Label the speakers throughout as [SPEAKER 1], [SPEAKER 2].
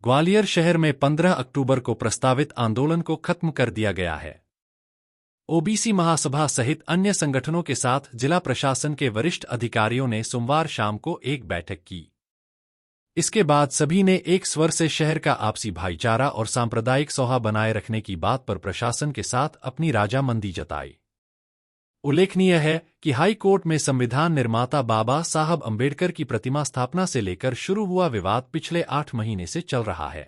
[SPEAKER 1] ग्वालियर शहर में 15 अक्टूबर को प्रस्तावित आंदोलन को खत्म कर दिया गया है। ओबीसी महासभा सहित अन्य संगठनों के साथ जिला प्रशासन के वरिष्ठ अधिकारियों ने सोमवार शाम को एक बैठक की। इसके बाद सभी ने एक स्वर से शहर का आपसी भाईचारा और सांप्रदायिक सौहार्द बनाए रखने की बात पर प्रशासन के साथ अपनी राजामंदी जताई। उल्लेखनीय है कि हाई कोर्ट में संविधान निर्माता बाबा साहब अंबेडकर की प्रतिमा स्थापना से लेकर शुरू हुआ विवाद पिछले 8 महीने से चल रहा है।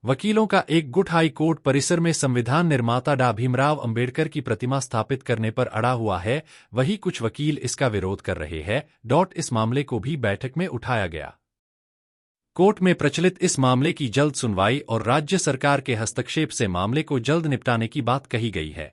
[SPEAKER 1] वकीलों का एक गुट हाई कोर्ट परिसर में संविधान निर्माता डॉ भीमराव अंबेडकर की प्रतिमा स्थापित करने पर अड़ा हुआ है, वहीं कुछ वकील इसका विरोध कर रहे हैं। इस मामले को भी बैठक में उठाया गया। कोर्ट में प्रचलित इस मामले की जल्द सुनवाई और राज्य सरकार के हस्तक्षेप से मामले को जल्द निपटाने की बात कही गई है।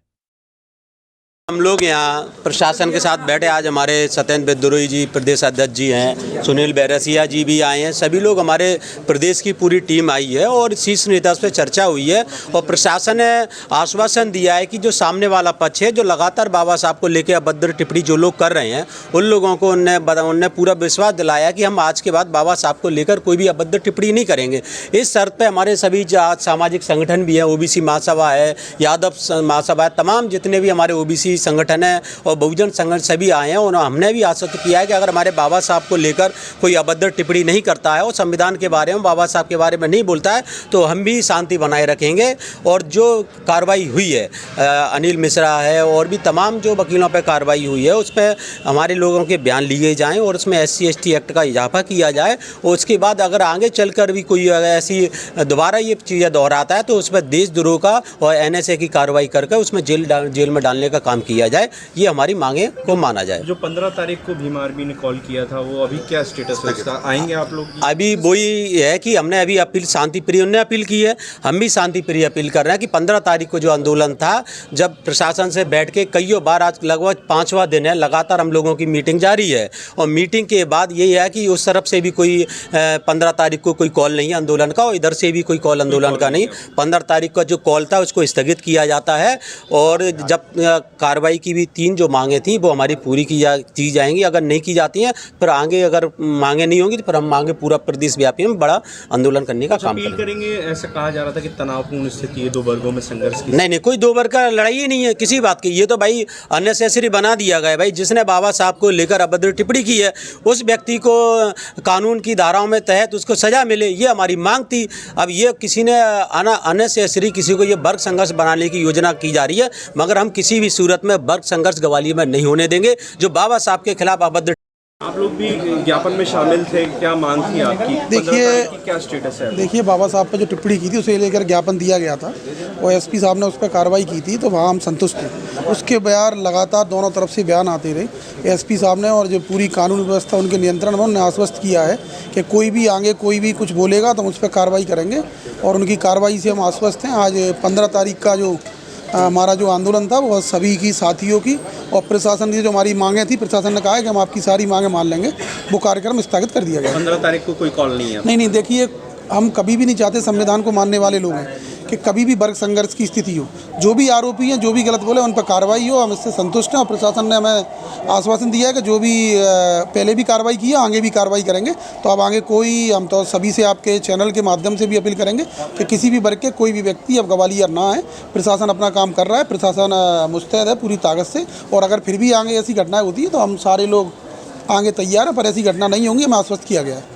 [SPEAKER 2] हम लोग यहाँ प्रशासन के साथ बैठे। आज हमारे सत्येंद्र विद्रोही जी प्रदेश अध्यक्ष जी हैं, सुनील बैरसिया जी भी आए हैं। सभी लोग, हमारे प्रदेश की पूरी टीम आई है और शीर्ष नेता पे चर्चा हुई है और प्रशासन ने आश्वासन दिया है कि जो सामने वाला पक्ष है, जो लगातार बाबा साहब को लेकर अभद्र टिप्पणी जो लोग कर रहे हैं, उन लोगों को उनने पूरा विश्वास दिलाया कि हम आज के बाद बाबा साहब को लेकर कोई भी अभद्र टिप्पणी नहीं करेंगे। इस शर्त पर हमारे सभी सामाजिक संगठन भी हैं, ओबीसी महासभा है, यादव महासभा है, तमाम जितने भी हमारे ओबीसी संगठन है और बहुजन संगठन सभी आए हैं और हमने भी आश्वस्त किया है कि अगर हमारे बाबा साहब को लेकर कोई अभद्र टिप्पणी नहीं करता है और संविधान के बारे में, बाबा साहब के बारे में नहीं बोलता है, तो हम भी शांति बनाए रखेंगे। और जो कार्रवाई हुई है, अनिल मिश्रा है और भी तमाम जो वकीलों पर कार्रवाई हुई है, उस पर हमारे लोगों के बयान लिए जाएँ और उसमें SC/ST एक्ट का इजाफा किया जाए। और उसके बाद अगर आगे चलकर भी कोई ऐसी दोबारा ये चीज़ें दोहराता है तो उस पर देशद्रोह का और NSA की कार्रवाई करके उसमें जेल में डालने का काम किया जाए। ये हमारी मांगे को माना जाए।
[SPEAKER 3] जो 15 तारीख को भीम आर्मी ने कॉल किया था, वो अभी क्या स्टेटस है इसका? आएंगे आप लोग?
[SPEAKER 2] अभी वही है कि हमने अभी अपील शांति प्रिय उन्होंने अपील की है, हम भी शांति प्रिय अपील कर रहे हैं कि 15 तारीख को जो आंदोलन था, जब प्रशासन से बैठ के कईयों बार, आज लगभग 5वां दिन है, लगातार हम लोगों की मीटिंग जारी है और मीटिंग के बाद यही है कि उस तरफ से भी कोई 15 तारीख को कोई कॉल नहीं है आंदोलन का और इधर से भी कोई कॉल आंदोलन का नहीं। 15 तारीख का जो कॉल था उसको स्थगित किया जाता है और जब कार्रवाई की भी 3 जो मांगे थी वो हमारी पूरी की जाएंगी। अगर नहीं की जाती हैं फिर आगे अगर मांगे नहीं होंगी तो फिर हम मांगे पूरा प्रदेश व्यापी में बड़ा आंदोलन करने का काम
[SPEAKER 3] करेंगे। ऐसा कहा जा रहा था कि तनावपूर्ण स्थिति है, 2 वर्गों में संघर्ष की।
[SPEAKER 2] नहीं, कोई 2 वर्ग का लड़ाई ही नहीं है किसी बात की। ये तो भाई अननेसेसरी बना दिया गया है। भाई जिसने बाबा साहब को लेकर अभद्र टिप्पणी की है उस व्यक्ति को कानून की धाराओं में तहत उसको सजा मिले, ये हमारी मांग थी। अब ये किसी ने अननेसेसरी किसी को ये वर्ग संघर्ष बनाने की योजना की जा रही है, मगर हम किसी भी सूरत में वर्ग संघर्ष ग्वालियर में नहीं होने देंगे। जो बाबा साहब के खिलाफ अभद्र,
[SPEAKER 3] आप लोग भी ज्ञापन में शामिल थे, क्या मांग थी आपकी?
[SPEAKER 4] देखिए,
[SPEAKER 3] क्या स्टेटस है?
[SPEAKER 4] देखिए, बाबा साहब पर जो टिप्पणी की थी उसे लेकर ज्ञापन दिया गया था और SP साहब ने उस पर कार्रवाई की थी, तो वहाँ हम संतुष्ट थे। उसके बयान लगातार दोनों तरफ से बयान आते रहे। SP साहब ने और जो पूरी कानून व्यवस्था उनके नियंत्रण में, उन्होंने आश्वस्त किया है कि कोई भी आगे कोई भी कुछ बोलेगा तो हम उस पर कार्रवाई करेंगे और उनकी कार्रवाई से हम आश्वस्त हैं। आज 15 तारीख का जो हमारा जो आंदोलन था वो सभी की साथियों की और प्रशासन की जो हमारी मांगें थी, प्रशासन ने कहा है कि हम आपकी सारी मांगें मान लेंगे। वो कार्यक्रम स्थगित कर दिया गया।
[SPEAKER 3] 15 तारीख को कोई कॉल नहीं है?
[SPEAKER 4] नहीं, देखिए, हम कभी भी नहीं चाहते, संविधान को मानने वाले लोग हैं, कि कभी भी वर्ग संघर्ष की स्थिति हो। जो भी आरोपी हैं, जो भी गलत बोले, उन पर कार्रवाई हो। हम इससे संतुष्ट हैं और प्रशासन ने हमें आश्वासन दिया है कि जो भी पहले भी कार्रवाई की है आगे भी कार्रवाई करेंगे। तो अब आगे कोई, हम तो सभी से आपके चैनल के माध्यम से भी अपील करेंगे कि किसी भी वर्ग के कोई भी व्यक्ति अब ग्वालियर ना आए। प्रशासन अपना काम कर रहा है, प्रशासन मुस्तैद है पूरी ताकत से और अगर फिर भी आगे ऐसी घटनाएँ होती है तो हम सारे लोग आगे तैयार हैं, पर ऐसी घटना नहीं होंगी, हमें आश्वस्त किया गया है।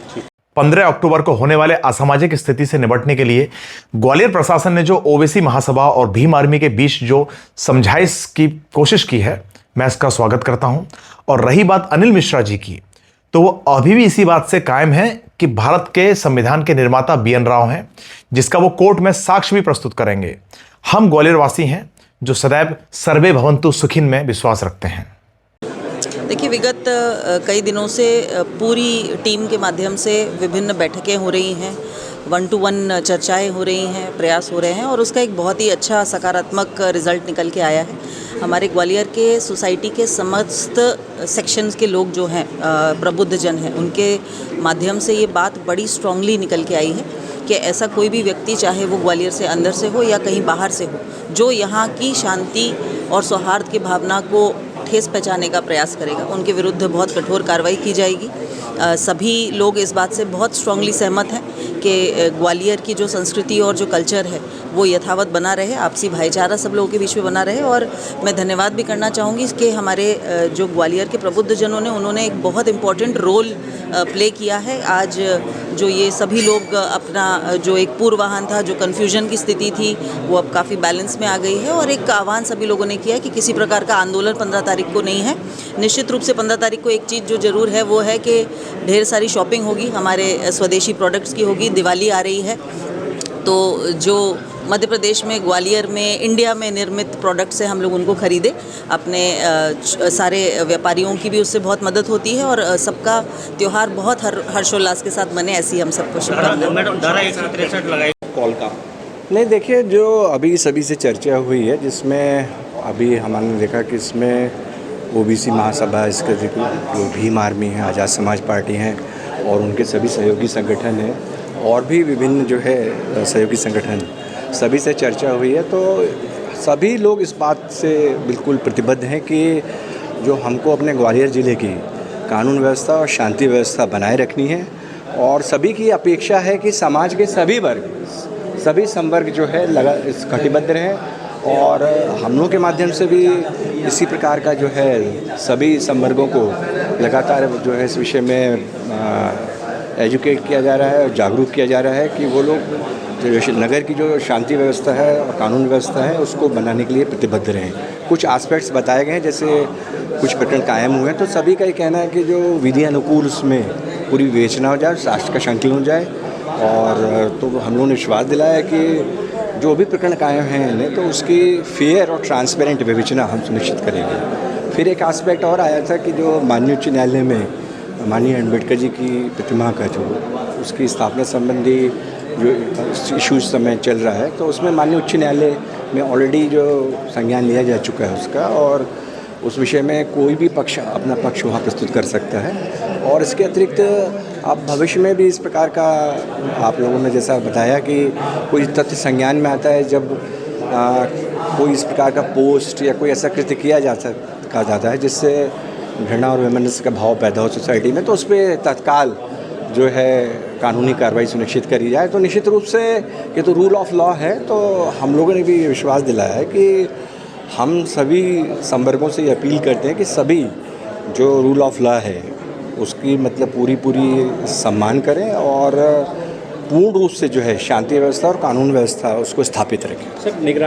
[SPEAKER 5] 15 अक्टूबर को होने वाले असामाजिक स्थिति से निपटने के लिए ग्वालियर प्रशासन ने जो ओबीसी महासभा और भीम आर्मी के बीच जो समझाइश की कोशिश की है, मैं इसका स्वागत करता हूं। और रही बात अनिल मिश्रा जी की, तो वो अभी भी इसी बात से कायम है कि भारत के संविधान के निर्माता BN राव हैं, जिसका वो कोर्ट में साक्ष्य भी प्रस्तुत करेंगे। हम ग्वालियर वासी हैं जो सदैव सर्वे भवन्तु सुखिन में विश्वास रखते हैं।
[SPEAKER 6] देखिए, विगत कई दिनों से पूरी टीम के माध्यम से विभिन्न बैठकें हो रही हैं, 1-to-1 चर्चाएं हो रही हैं, प्रयास हो रहे हैं और उसका एक बहुत ही अच्छा सकारात्मक रिजल्ट निकल के आया है। हमारे ग्वालियर के सोसाइटी के समस्त सेक्शंस के लोग जो हैं, प्रबुद्ध जन हैं, उनके माध्यम से ये बात बड़ी स्ट्रांगली निकल के आई है कि ऐसा कोई भी व्यक्ति, चाहे वो ग्वालियर से अंदर से हो या कहीं बाहर से हो, जो यहाँ की शांति और सौहार्द की भावना को ठेस पहुंचाने का प्रयास करेगा, उनके विरुद्ध बहुत कठोर कार्रवाई की जाएगी। सभी लोग इस बात से बहुत स्ट्रांगली सहमत हैं कि कि ग्वालियर की जो संस्कृति और जो कल्चर है वो यथावत बना रहे, आपसी भाईचारा सब लोगों के बीच में बना रहे। और मैं धन्यवाद भी करना चाहूँगी कि हमारे जो ग्वालियर के प्रबुद्ध जनों ने उन्होंने एक बहुत इम्पॉर्टेंट रोल प्ले किया है। आज जो ये सभी लोग अपना जो एक पूर्वाहन था, जो कन्फ्यूजन की स्थिति थी, वो अब काफ़ी बैलेंस में आ गई है। और एक आह्वान सभी लोगों ने किया कि किसी प्रकार का आंदोलन 15 तारीख को नहीं है। निश्चित रूप से 15 तारीख को एक चीज़ जो ज़रूर है वो है कि ढेर सारी शॉपिंग होगी, हमारे स्वदेशी प्रोडक्ट्स की होगी। दिवाली आ रही है तो जो मध्य प्रदेश में, ग्वालियर में, इंडिया में निर्मित प्रोडक्ट्स हैं, हम लोग उनको खरीदें। अपने सारे व्यापारियों की भी उससे बहुत मदद होती है और सबका त्यौहार बहुत हर्षोल्लास के साथ बने, ऐसी हम सबको शुभकामनाएं।
[SPEAKER 3] कॉल का
[SPEAKER 7] नहीं, देखिए, जो अभी सभी से चर्चा हुई है, जिसमें अभी हमने देखा कि इसमें ओबीसी महासभा, इसके जो भीम आर्मी है, आज़ाद समाज पार्टी हैं और उनके सभी सहयोगी संगठन हैं और भी विभिन्न जो है सहयोगी संगठन, सभी से चर्चा हुई है। तो सभी लोग इस बात से बिल्कुल प्रतिबद्ध हैं कि जो हमको अपने ग्वालियर ज़िले की कानून व्यवस्था और शांति व्यवस्था बनाए रखनी है और सभी की अपेक्षा है कि समाज के सभी वर्ग, सभी संवर्ग जो है कटिबद्ध रहें और हम लोगों के माध्यम से भी इसी प्रकार का जो है सभी संवर्गों को लगातार जो है इस विषय में एजुकेट किया जा रहा है और जागरूक किया जा रहा है कि वो लोग जो नगर की जो शांति व्यवस्था है और कानून व्यवस्था है उसको बनाने के लिए प्रतिबद्ध रहें। कुछ एस्पेक्ट्स बताए गए हैं, जैसे कुछ प्रकरण कायम हुए हैं तो सभी का ये कहना है कि जो विधि अनुकूल उसमें पूरी विवेचना हो जाए, राष्ट्र का संकलन हो जाए। और तो हम लोगों ने विश्वास दिलाया कि जो भी प्रकरण कायम हैं इन्हें तो उसकी फेयर और ट्रांसपेरेंट विवेचना हम सुनिश्चित करेंगे। फिर एक एस्पेक्ट और आया था कि जो माननीय उच्च न्यायालय में माननीय अम्बेडकर जी की प्रतिमा का जो उसकी स्थापना संबंधी जो इशू समय चल रहा है, तो उसमें माननीय उच्च न्यायालय में ऑलरेडी जो संज्ञान लिया जा चुका है उसका, और उस विषय में कोई भी पक्ष अपना पक्ष वहाँ प्रस्तुत कर सकता है। और इसके अतिरिक्त अब भविष्य में भी इस प्रकार का आप लोगों ने जैसा बताया कि कोई तथ्य संज्ञान में आता है, जब कोई इस प्रकार का पोस्ट या कोई ऐसा कृत्य किया जाता है जिससे घृणा और वैमनस्य का भाव पैदा हो सोसाइटी में, तो उस पर तत्काल जो है कानूनी कार्रवाई सुनिश्चित करी जाए। तो निश्चित रूप से ये तो रूल ऑफ लॉ है, तो हम लोगों ने भी विश्वास दिलाया है कि हम सभी संवर्गों से ये अपील करते हैं कि सभी जो रूल ऑफ लॉ है उसकी मतलब पूरी सम्मान करें और पूर्ण रूप से जो है शांति व्यवस्था और कानून व्यवस्था उसको स्थापित रखें।